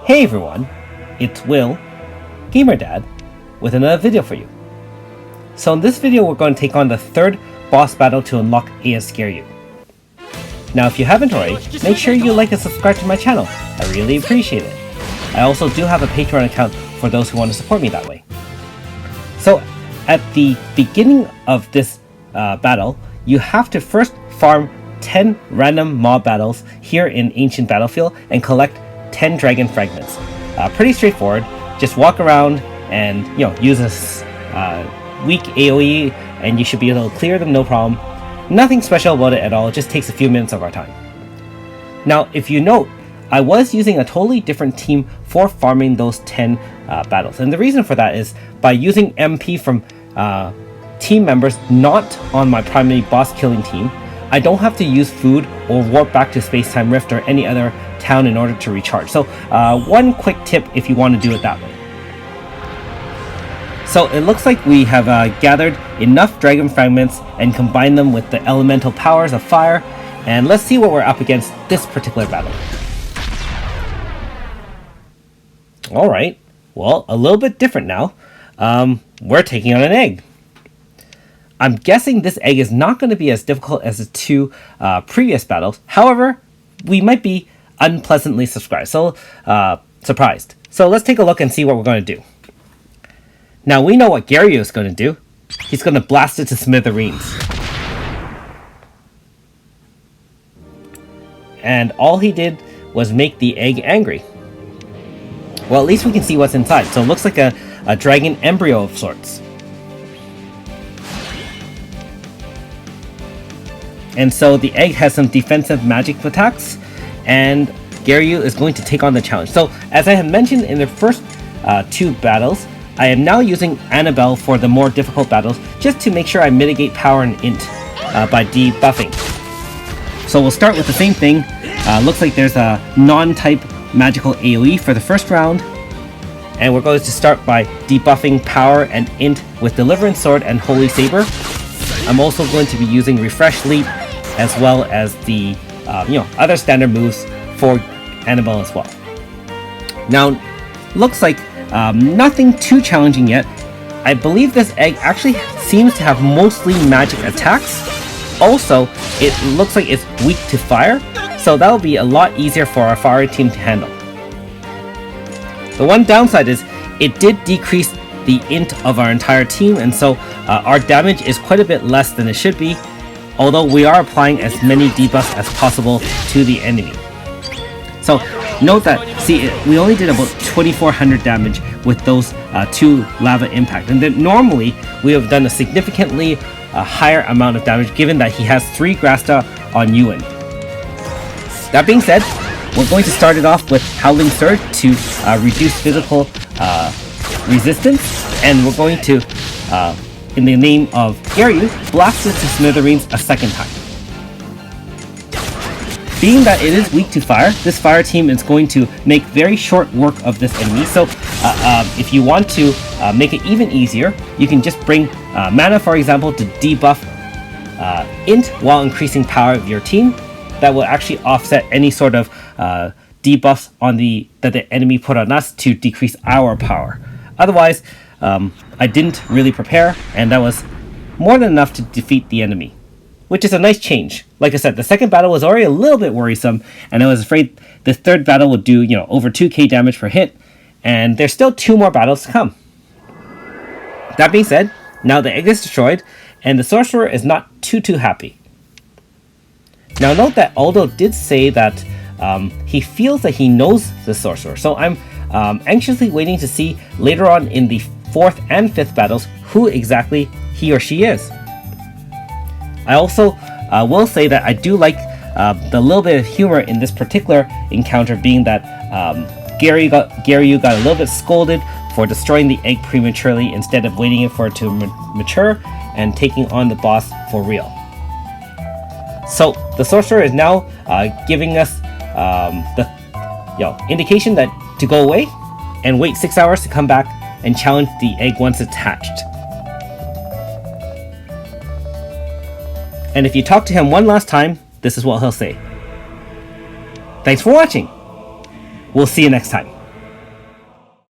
Hey everyone, it's Will, Gamer Dad, with another video for you. So in this video we're going to take on the third boss battle to unlock AS Gariyu. Now if you haven't already, make sure you like and subscribe to my channel, I really appreciate it. I also do have a Patreon account for those who want to support me that way. So at the beginning of this battle, you have to first farm 10 random mob battles here in Ancient Battlefield and collect 10 dragon fragments. Pretty straightforward. Just walk around and use a weak AoE and you should be able to clear them no problem. Nothing special about it at all, it just takes a few minutes of our time. Now if you note, I was using a totally different team for farming those 10 battles, and the reason for that is by using MP from team members not on my primary boss killing team, I don't have to use food or warp back to Space-Time Rift or any other town in order to recharge. So one quick tip if you want to do it that way. So it looks like we have gathered enough dragon fragments and combined them with the elemental powers of fire, and let's see what we're up against this particular battle. Alright, well, a little bit different now. We're taking on an egg. I'm guessing this egg is not going to be as difficult as the two previous battles. However, we might be unpleasantly surprised. So let's take a look and see what we're going to do. Now we know what Gariyu is going to do. He's going to blast it to smithereens. And all he did was make the egg angry. Well, at least we can see what's inside. So it looks like a dragon embryo of sorts. And so the egg has some defensive magic attacks, and Gariyu is going to take on the challenge. So as I had mentioned in the first two battles, I am now using Annabelle for the more difficult battles, just to make sure I mitigate power and int by debuffing. So we'll start with the same thing. Looks like there's a non-type magical AoE for the first round, and we're going to start by debuffing power and int with Deliverance Sword and Holy Saber. I'm also going to be using Refresh Leap as well as the other standard moves for Annabelle as well. Now, looks like nothing too challenging yet. I believe this egg actually seems to have mostly magic attacks. Also, it looks like it's weak to fire, so that'll be a lot easier for our fire team to handle. The one downside is it did decrease the int of our entire team, and so our damage is quite a bit less than it should be, although we are applying as many debuffs as possible to the enemy. So note that, see, we only did about 2400 damage with those two lava impact, and then normally we have done a significantly higher amount of damage given that he has 3 Grasta on Ewan. That being said, we're going to start it off with Howling Surge to reduce physical resistance, and we're going to, in the name of Gariyu, blast it to smithereens a second time. Being that it is weak to fire, this fire team is going to make very short work of this enemy, so if you want to make it even easier, you can just bring mana, for example, to debuff int while increasing power of your team. That will actually offset any sort of debuffs on that the enemy put on us to decrease our power. Otherwise, I didn't really prepare, and that was more than enough to defeat the enemy, which is a nice change. Like I said, the second battle was already a little bit worrisome, and I was afraid the third battle would do over 2k damage per hit, and there's still 2 more battles to come. That being said, now the egg is destroyed, and the sorcerer is not too happy. Now note that Aldo did say that he feels that he knows the sorcerer, so I'm anxiously waiting to see later on in the 4th and 5th battles who exactly he or she is. I also will say that I do like the little bit of humor in this particular encounter, being that Gariyu got a little bit scolded for destroying the egg prematurely instead of waiting for it to mature and taking on the boss for real. So the sorcerer is now giving us the indication that to go away and wait 6 hours to come back and challenge the egg once it's hatched. And if you talk to him one last time, this is what he'll say. Thanks for watching. We'll see you next time.